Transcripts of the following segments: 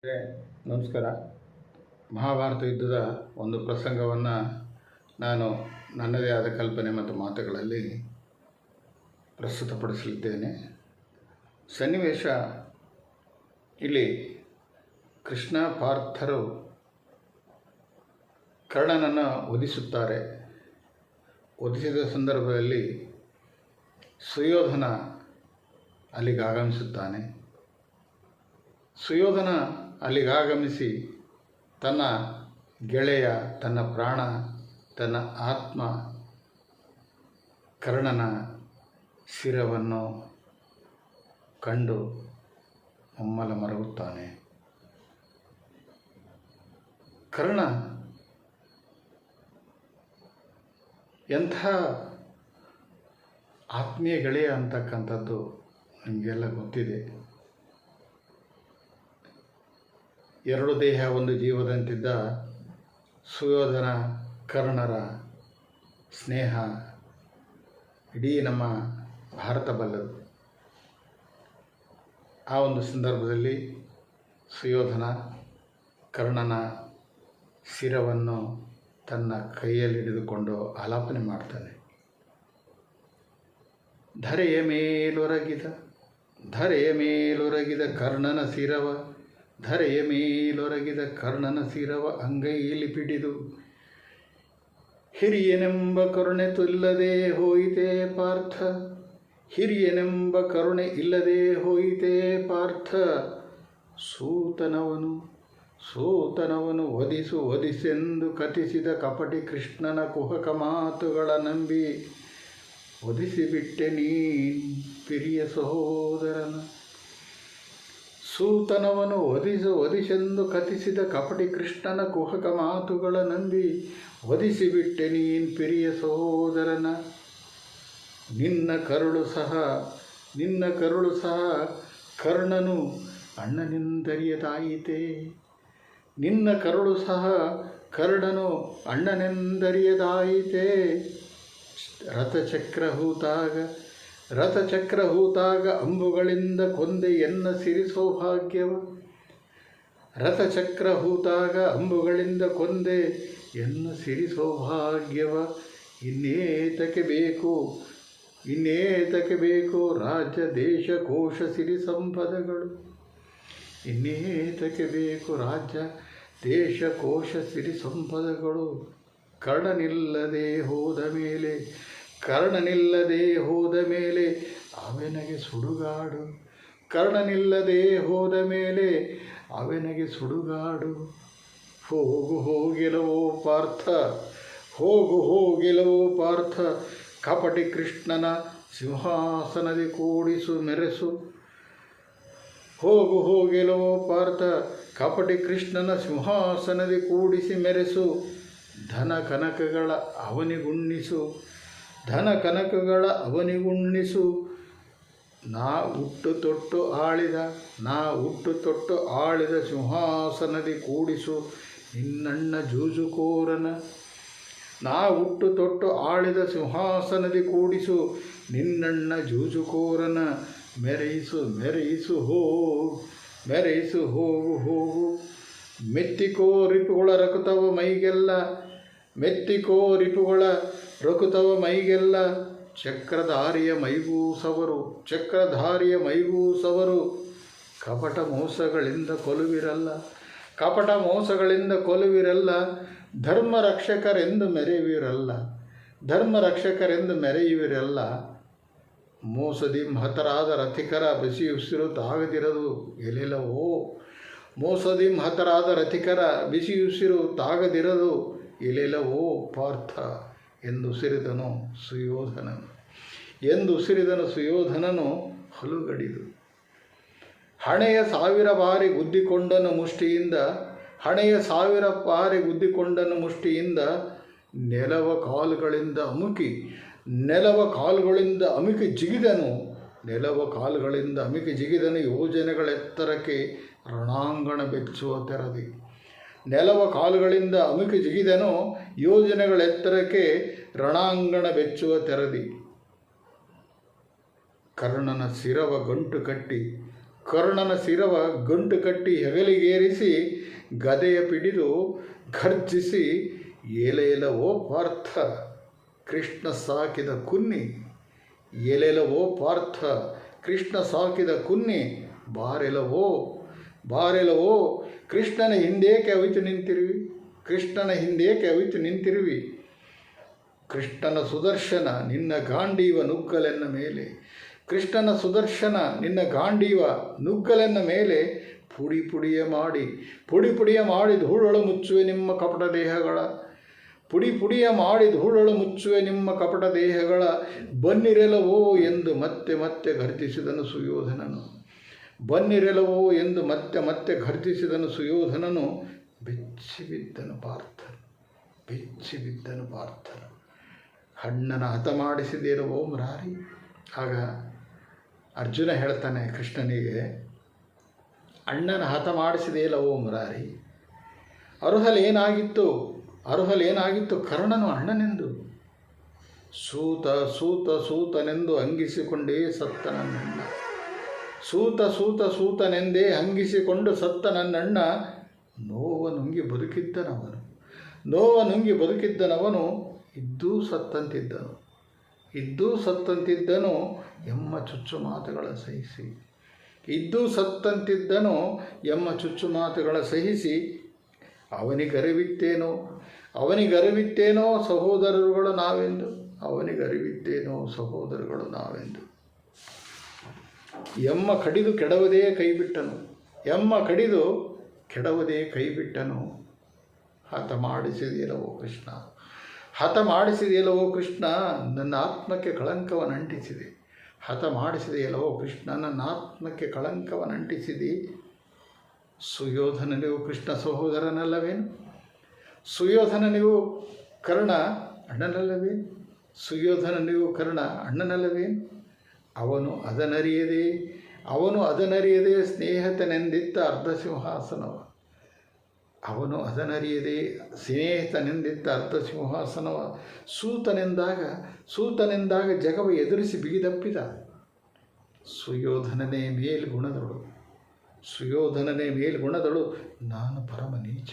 ನಮಸ್ಕಾರ. ಮಹಾಭಾರತ ಯುದ್ಧದ ಒಂದು ಪ್ರಸಂಗವನ್ನು ನಾನು ನನ್ನದೇ ಆದ ಕಲ್ಪನೆ ಮತ್ತು ಮಾತುಗಳಲ್ಲಿ ಪ್ರಸ್ತುತಪಡಿಸಲಿದ್ದೇನೆ. ಸನ್ನಿವೇಶ ಇಲ್ಲಿ ಕೃಷ್ಣ ಪಾರ್ಥರು ಕರ್ಣನನ್ನು ವಧಿಸುತ್ತಾರೆ. ವಧಿಸಿದ ಸಂದರ್ಭದಲ್ಲಿ ಸುಯೋಧನ ಅಲ್ಲಿಗೆ ಆಗಮಿಸುತ್ತಾನೆ. ಸುಯೋಧನ ಅಲ್ಲಿಗಾಗಮಿಸಿ ತನ್ನ ಗೆಳೆಯ, ತನ್ನ ಪ್ರಾಣ, ತನ್ನ ಆತ್ಮ ಕರ್ಣನ ಶಿರವನ್ನು ಕಂಡು ಮಮ್ಮಲ ಮರಗುತ್ತಾನೆ. ಕರ್ಣ ಎಂಥ ಆತ್ಮೀಯ ಗೆಳೆಯ ಅಂತಕ್ಕಂಥದ್ದು ನಿಮಗೆಲ್ಲ ಗೊತ್ತಿದೆ. ಎರಡು ದೇಹ ಒಂದು ಜೀವದಂತಿದ್ದ ಸುಯೋಧನ ಕರ್ಣರ ಸ್ನೇಹ ಇಡೀ ನಮ್ಮ ಭಾರತ ಬಲ್ಲದು. ಆ ಒಂದು ಸಂದರ್ಭದಲ್ಲಿ ಸುಯೋಧನ ಕರ್ಣನ ಶಿರವನ್ನು ತನ್ನ ಕೈಯಲ್ಲಿ ಹಿಡಿದುಕೊಂಡು ಆಲಾಪನೆ ಮಾಡ್ತಾನೆ. ಧರೆಯ ಮೇಲೊರಗಿದ ಕರ್ಣನ ಶಿರವ, ಧರೆಯ ಮೇಲೊರಗಿದ ಕರ್ಣನ ಶಿರವ ಅಂಗೈಲಿ ಪಿಡಿದು, ಹಿರಿಯನೆಂಬ ಕರುಣೆ ಇಲ್ಲದೆ ಹೋಯಿತೇ ಪಾರ್ಥ, ಹಿರಿಯನೆಂಬ ಕರುಣೆ ಇಲ್ಲದೆ ಹೋಯಿತೇ ಪಾರ್ಥ. ಸೂತನವನು ವಧಿಸೆಂದು ಕಥಿಸಿದ ಕಪಟಿ ಕೃಷ್ಣನ ಕುಹಕ ಮಾತುಗಳ ನಂಬಿ ವಧಿಸಿಬಿಟ್ಟೆ ನೀನ್ ಪಿರಿಯ ಸಹೋದರನ. ಸೂತನವನು ವಧಿಸೆಂದು ಕಥಿಸಿದ ಕಪಟಿ ಕೃಷ್ಣನ ಕುಹಕ ಮಾತುಗಳ ನಂಬಿ ವಧಿಸಿಬಿಟ್ಟೆ ನೀನ್ ಪಿರಿಯ ಸಹೋದರನ. ನಿನ್ನ ಕರುಳು ಸಹ ಕರ್ಣನು ಅಣ್ಣನೆಂದರಿಯದಾಯಿತೆ, ನಿನ್ನ ಕರುಳು ಸಹ ಕರ್ಣನು ಅಣ್ಣನೆಂದರಿಯದಾಯಿತೆ. ರಥಚಕ್ರಹೂತಾಗ ಅಂಬುಗಳಿಂದ ಕೊಂದೆ ಎನ್ನ ಸಿರಿ ಸೌಭಾಗ್ಯವ, ರಥಚಕ್ರಹೂತಾಗ ಅಂಬುಗಳಿಂದ ಕೊಂದೆ ಎನ್ನ ಸಿರಿ ಸೌಭಾಗ್ಯವ. ಇನ್ನೇತಕ್ಕೆ ಬೇಕು ರಾಜ್ಯ ದೇಶ ಕೋಶ ಸಿರಿ ಸಂಪದಗಳು, ಇನ್ನೇತಕ್ಕೆ ಬೇಕು ರಾಜ್ಯ ದೇಶ ಕೋಶ ಸಿರಿ ಸಂಪದಗಳು. ಕರ್ಣನಿಲ್ಲದೆ ಹೋದ ಮೇಲೆ ಅವನಿಗೆ ಸುಡುಗಾಡು, ಕರ್ಣನಿಲ್ಲದೆ ಹೋದ ಮೇಲೆ ಅವನಿಗೆ ಸುಡುಗಾಡು. ಹೋಗು ಹೋಗಿಲವೋ ಪಾರ್ಥ, ಕಪಟಿ ಕೃಷ್ಣನ ಸಿಂಹಾಸನದಿ ಕೂಡಿಸು ಮೆರೆಸು. ಹೋಗು ಹೋಗಿಲವೋ ಪಾರ್ಥ, ಕಪಟಿ ಕೃಷ್ಣನ ಸಿಂಹಾಸನದಿ ಕೂಡಿಸಿ ಮೆರೆಸು. ಧನ ಕನಕಗಳ ಅವನಿಗುಣ್ಣಿಸು. ನಾ ಹುಟ್ಟು ತೊಟ್ಟು ಆಳಿದ ಸಿಂಹಾಸನದಿ ಕೂಡಿಸು ನಿನ್ನಣ್ಣ ಜೂಜುಕೋರನ. ನಾ ಹುಟ್ಟು ತೊಟ್ಟು ಆಳಿದ ಸಿಂಹಾಸನದಿ ಕೂಡಿಸು ನಿನ್ನಣ್ಣ ಜೂಜುಕೋರನ. ಮೆರೆಯಿಸು ಹೋಗು. ಮೆತ್ತಿಕೋ ರಿಪುಗಳ ರಕುತವ ಮೈಗೆಲ್ಲ, ಚಕ್ರಧಾರಿಯ ಮೈಗೂ ಸವರು. ಕಪಟ ಮೋಸಗಳಿಂದ ಕೊಲುವಿರಲ್ಲ, ಧರ್ಮರಕ್ಷಕರೆಂದು ಮೆರೆಯುವಿರಲ್ಲ. ಮೋಸದಿ ಹತರಾದ ರಥಿಕರ ಬಿಸಿಯುಸಿರು ತಾಗದಿರದು ಎಲೆಲವೋ, ಮೋಸದಿ ಹತರಾದ ರಥಿಕರ ಬಿಸಿಯುಸಿರು ತಾಗದಿರದು ಎಲೆಲವೋ ಪಾರ್ಥ ಎಂದುಸಿರಿದನು ಸುಯೋಧನನು ಹಲುಗಡಿದು. ಹಣೆಯ 1000 ಬಾರಿ ಗುದ್ದಿಕೊಂಡನು ಮುಷ್ಟಿಯಿಂದ, ನೆಲವ ಕಾಲುಗಳಿಂದ ಅಮುಕಿ ಜಿಗಿದನು ಯೋಜನೆಗಳ ಎತ್ತರಕ್ಕೆ ರಣಾಂಗಣ ಬೆಚ್ಚುವ ತೆರದಿ. ನೆಲವ ಕಾಲುಗಳಿಂದ ಅಮುಕಿ ಜಿಗಿದನು ಯೋಜನೆಗಳೆತ್ತರಕ್ಕೆ ರಣಾಂಗಣ ಬೆಚ್ಚುವ ತೆರದಿ. ಕರ್ಣನ ಶಿರವ ಗಂಟು ಕಟ್ಟಿ ಕರ್ಣನ ಶಿರವ ಗಂಟು ಕಟ್ಟಿ ಹೆಗಲಿಗೇರಿಸಿ ಗದೆಯ ಪಿಡಿದು ಘರ್ಜಿಸಿ ಏಲೆಲವೋ ಪಾರ್ಥ ಕೃಷ್ಣ ಸಾಕಿದ ಕುನ್ನಿ, ಎಲೆಲವೋ ಪಾರ್ಥ ಕೃಷ್ಣ ಸಾಕಿದ ಕುನ್ನಿ, ಬಾರೆಲವೋ ಬಾರೆಲವೋ ಕೃಷ್ಣನ ಹಿಂದೇಕೆ ಅವಿತು ನಿಂತಿರುವಿ, ಕೃಷ್ಣನ ಹಿಂದೇಕೆ ಅವಿತು ನಿಂತಿರುವಿ. ಕೃಷ್ಣನ ಸುದರ್ಶನ ನಿನ್ನ ಗಾಂಡೀವ ನುಗ್ಗಲೆನ್ನ ಮೇಲೆ, ಕೃಷ್ಣನ ಸುದರ್ಶನ ನಿನ್ನ ಗಾಂಡೀವ ನುಗ್ಗಲೆನ್ನ ಮೇಲೆ, ಪುಡಿ ಪುಡಿಯ ಮಾಡಿ ಧೂಳೊಳು ಮುಚ್ಚುವೆ ನಿಮ್ಮ ಕಪಟ ದೇಹಗಳ, ಪುಡಿಯ ಮಾಡಿ ಧೂಳೊಳು ಮುಚ್ಚುವೆ ನಿಮ್ಮ ಕಪಟ ದೇಹಗಳ, ಬನ್ನಿರೆಲವೋ ಎಂದು ಮತ್ತೆ ಮತ್ತೆ ಘರ್ಜಿಸಿದನು ಸುಯೋಧನನು, ಬನ್ನಿರೆಲವೋ ಎಂದು ಮತ್ತೆ ಮತ್ತೆ ಘರ್ಜಿಸಿದನು ಸುಯೋಧನನು. ಬೆಚ್ಚಿಬಿದ್ದನು ಪಾರ್ಥನು. ಅಣ್ಣನ ಹತ ಮಾಡಿಸಿದಿರುವೋ ಮುರಾರಿ. ಆಗ ಅರ್ಜುನ ಹೇಳ್ತಾನೆ ಕೃಷ್ಣನಿಗೆ, ಅಣ್ಣನ ಹತ ಮಾಡಿಸಿದೇಲವೋ ಮುರಾರಿ. ಅರುಹಲೇನಾಗಿತ್ತು ಕರ್ಣನು ಅಣ್ಣನೆಂದು, ಸೂತನೆಂದು ಅಂಗಿಸಿಕೊಂಡೇ ಸತ್ತ ನನ್ನಣ್ಣ, ಸೂತನೆಂದೇ ಅಂಗಿಸಿಕೊಂಡು ಸತ್ತ ನನ್ನಣ್ಣ. ನೋವ ನುಂಗಿ ಬದುಕಿದ್ದನವನು ಇದ್ದೂ ಸತ್ತಂತಿದ್ದನು ಎಮ್ಮ ಚುಚ್ಚು ಮಾತುಗಳ ಸಹಿಸಿ, ಅವನಿಗರಿವಿತ್ತೇನೋ ಸಹೋದರರುಗಳು ನಾವೆಂದು, ಎಮ್ಮ ಕಡಿದು ಕೆಡವದೇ ಕೈಬಿಟ್ಟನು. ಹತ ಮಾಡಿಸಿದೆಯಲ್ಲವೋ ಕೃಷ್ಣ, ನನ್ನ ಆತ್ಮಕ್ಕೆ ಕಳಂಕವನ್ನಂಟಿಸಿದೆ. ಹತ ಮಾಡಿಸಿದೆಯಲ್ಲವೋ ಕೃಷ್ಣ, ನನ್ನ ಆತ್ಮಕ್ಕೆ ಕಳಂಕವನ್ನಂಟಿಸಿದೆ. ಸುಯೋಧನನಿಗೂ ಕೃಷ್ಣ ಸಹೋದರನಲ್ಲವೇನು? ಸುಯೋಧನನಿಗೂ ಕರ್ಣ ಅಣ್ಣನಲ್ಲವೇನು? ಅವನು ಅದನರಿಯದೆ ಸ್ನೇಹಿತನೆಂದಿದ್ದ ಅರ್ಧ ಸಿಂಹಾಸನವ ಸೂತನೆಂದಾಗ ಜಗವ ಎದುರಿಸಿ ಬಿಗಿದಪ್ಪಿದ. ಸುಯೋಧನನೇ ಮೇಲ್ಗುಣದಳು ನಾನು ಪರಮ ನೀಚ.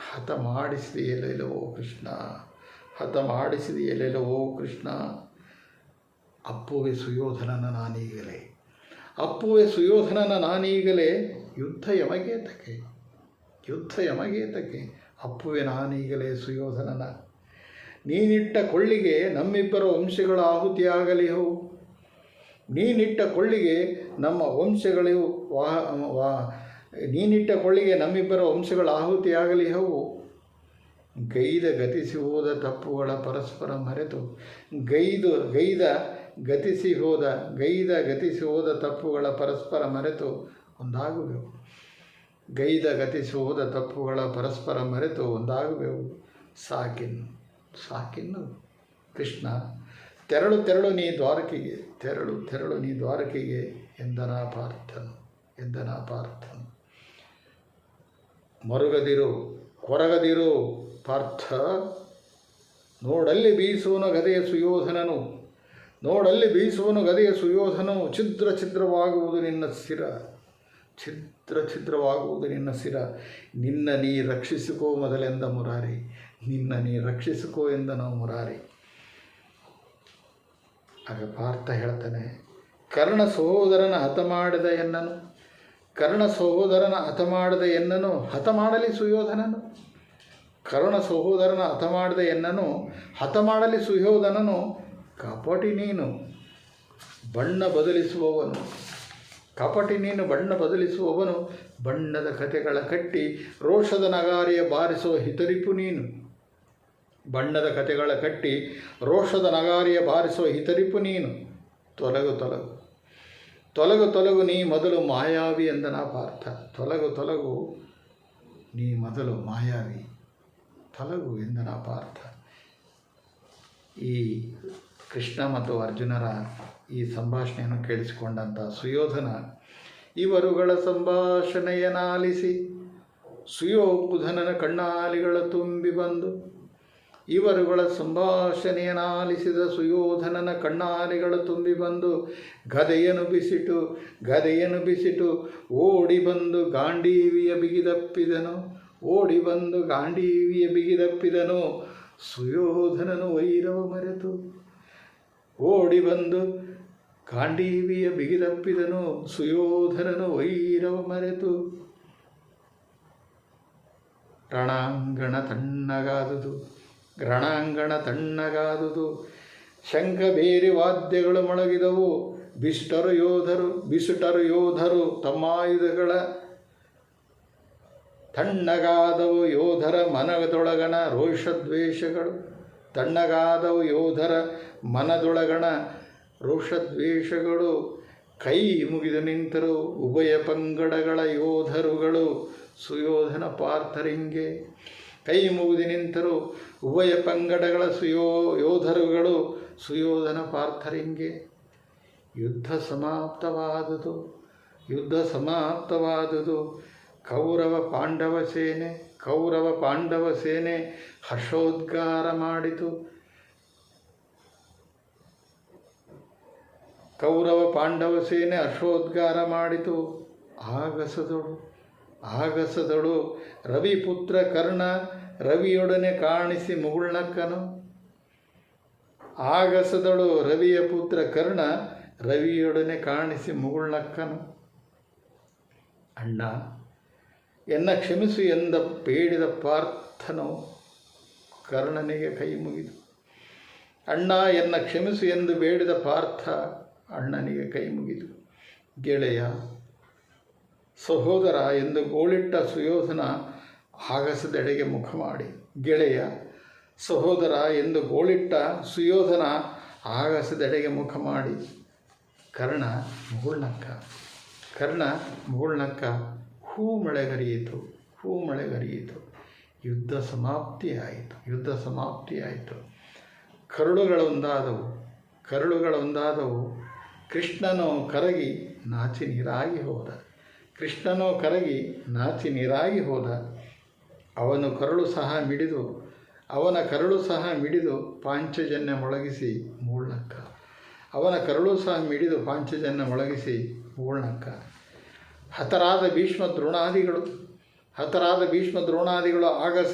ಹತ ಮಾಡಿಸಿದೆಯಲ್ಲವೋ ಕೃಷ್ಣ. ಅಪ್ಪುವೆ ಸುಯೋಧನನ ನಾನೀಗಲೇ ಯುದ್ಧ ಯಮಗೇತಕ್ಕೆ ಅಪ್ಪುವೆ ನಾನೀಗಲೇ ಸುಯೋಧನನ. ನೀನಿಟ್ಟ ಕೊಳ್ಳಿಗೆ ನಮ್ಮಿಬ್ಬರ ವಂಶಗಳ ಆಹುತಿಯಾಗಲಿಹವು, ನಮ್ಮಿಬ್ಬರ ವಂಶಗಳ ಆಹುತಿಯಾಗಲಿಹವು. ಗೈದ ಗತಿಸಿ ಹೋದ ತಪ್ಪುಗಳ ಪರಸ್ಪರ ಮರೆತು, ಗೈದ ಗತಿಸಿ ಹೋದ ತಪ್ಪುಗಳ ಪರಸ್ಪರ ಮರೆತು ಒಂದಾಗುವೆವು. ಸಾಕಿನ್ನು ಕೃಷ್ಣ, ತೆರಳು ನೀ ದ್ವಾರಕೆಗೆ ಎಂದನ ಪಾರ್ಥನು. ಕೊರಗದಿರು ಪಾರ್ಥ, ನೋಡಲ್ಲಿ ಬೀಸುವನು ಗದೆಯ ಸುಯೋಧನನು. ಛಿದ್ರವಾಗುವುದು ನಿನ್ನ ಶಿರ. ನಿನ್ನ ನೀ ರಕ್ಷಿಸಿಕೋ ಮೊದಲೆಂದ ಮುರಾರಿ. ಎಂದನು ಮುರಾರಿ. ಆಗ ಪಾರ್ಥ ಹೇಳ್ತಾನೆ, ಕರ್ಣ ಸಹೋದರನ ಹತ ಮಾಡಿದ ಎನ್ನನು ಹತ ಮಾಡಲಿ ಸುಯೋಧನನು. ಕರ್ಣ ಸಹೋದರನ ಹತ ಮಾಡಲಿ ಸುಯೋಧನನು. ಕಪಟಿ ನೀನು ಬಣ್ಣ ಬದಲಿಸುವವನು. ಬಣ್ಣದ ಕತೆಗಳ ಕಟ್ಟಿ ರೋಷದ ನಗಾರಿಯ ಬಾರಿಸುವ ಹಿತರಿಪು ನೀನು. ತೊಲಗು ನೀ ಮೊದಲು ಮಾಯಾವಿ ಎಂದನ ಪಾರ್ಥ. ತೊಲಗು ನೀ ಮೊದಲು ಮಾಯಾವಿ, ಎಂದನ ಪಾರ್ಥ. ಈ ಕೃಷ್ಣ ಮತ್ತು ಅರ್ಜುನರ ಈ ಸಂಭಾಷಣೆಯನ್ನು ಕೇಳಿಸಿಕೊಂಡಂಥ ಸುಯೋಧನ ಇವರುಗಳ ಸಂಭಾಷಣೆಯನ್ನಾಲಿಸಿ ಸುಯೋಧನನ ಕಣ್ಣಾಲಿಗಳ ತುಂಬಿ ಬಂದು ಇವರುಗಳ ಸಂಭಾಷಣೆಯನ್ನಾಲಿಸಿದ ಸುಯೋಧನನ ಕಣ್ಣಾಲೆಗಳು ತುಂಬಿ ಬಂದು ಗದೆಯನ್ನು ಬಿಸಿಟು ಓಡಿ ಬಂದು ಗಾಂಡೀವಿಯ ಬಿಗಿದಪ್ಪಿದನು ಸುಯೋಧನನು ವೈರವ ಮರೆತು ರಣಾಂಗಣ ತಣ್ಣಗಾದುದು ಶಂಖ ಬೇರೆ ವಾದ್ಯಗಳು ಮೊಳಗಿದವು. ಬಿಸುಟರು ಯೋಧರು ತಮ್ಮಾಯುಧಗಳ ತಣ್ಣಗಾದವು ಯೋಧರ ಮನದೊಳಗಣ ರೋಷದ್ವೇಷಗಳು. ಕೈ ಮುಗಿದು ನಿಂತರು ಉಭಯ ಪಂಗಡಗಳ ಯೋಧರುಗಳು ಸುಯೋಧನ ಪಾರ್ಥರಿಂಗೆ. ಸುಯೋಧನ ಪಾರ್ಥರಿಂಗೆ. ಯುದ್ಧ ಸಮಾಪ್ತವಾದುದು. ಕೌರವ ಪಾಂಡವ ಸೇನೆ ಹರ್ಷೋದ್ಗಾರ ಮಾಡಿತು. ಆಗಸದಳು ರವಿಪುತ್ರ ಕರ್ಣ ರವಿಯೊಡನೆ ಕಾಣಿಸಿ ಮುಗುಳ್ನಕ್ಕನು. ಅಣ್ಣ ಎನ್ನ ಕ್ಷಮಿಸು ಎಂದ ಬೇಡಿದ ಪಾರ್ಥನು ಕರ್ಣನಿಗೆ ಕೈ ಮುಗಿದು. ಅಣ್ಣನಿಗೆ ಕೈ ಮುಗಿದು. ಗೆಳೆಯ ಸಹೋದರ ಎಂದು ಗೋಳಿಟ್ಟ ಸುಯೋಧನ ಆಗಸದೆಡೆಗೆ ಮುಖ ಮಾಡಿ ಕರ್ಣ ಮುಗುಳ್ನಕ್ಕ. ಹೂ ಮಳೆಗರಿಯಿತು. ಯುದ್ಧ ಸಮಾಪ್ತಿಯಾಯಿತು. ಕರುಳುಗಳೊಂದಾದವು. ಕೃಷ್ಣನೋ ಕರಗಿ ನಾಚಿ ನೀರಾಗಿ ಹೋದ. ಅವನ ಕರುಳು ಸಹ ಮಿಡಿದು ಪಾಂಚಜನ್ಯ ಮೊಳಗಿಸಿ ಮೂಳ್ನಕ್ಕ. ಹತರಾದ ಭೀಷ್ಮ ದ್ರೋಣಾದಿಗಳು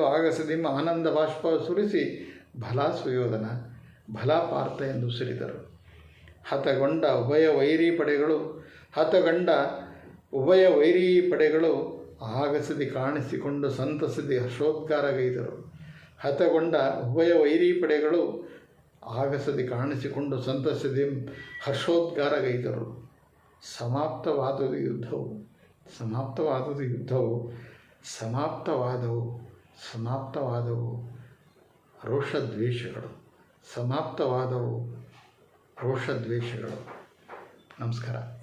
ಆಗಸದಿಂ ಆನಂದ ಬಾಷ್ಪವ ಸುರಿಸಿ ಭಲಾ ಸುಯೋಧನ ಭಲ ಪಾರ್ಥ ಎಂದು ಸಿರಿದರು. ಹತಗೊಂಡ ಉಭಯ ವೈರಿ ಪಡೆಗಳು ಆಗಸದಿ ಕಾಣಿಸಿಕೊಂಡು ಸಂತಸದಿ ಹರ್ಷೋದ್ಗಾರಗೈದರು. ಸಮಾಪ್ತವಾದುದು ಯುದ್ಧವು. ಸಮಾಪ್ತವಾದವು ರೋಷದ್ವೇಷಗಳು. ನಮಸ್ಕಾರ.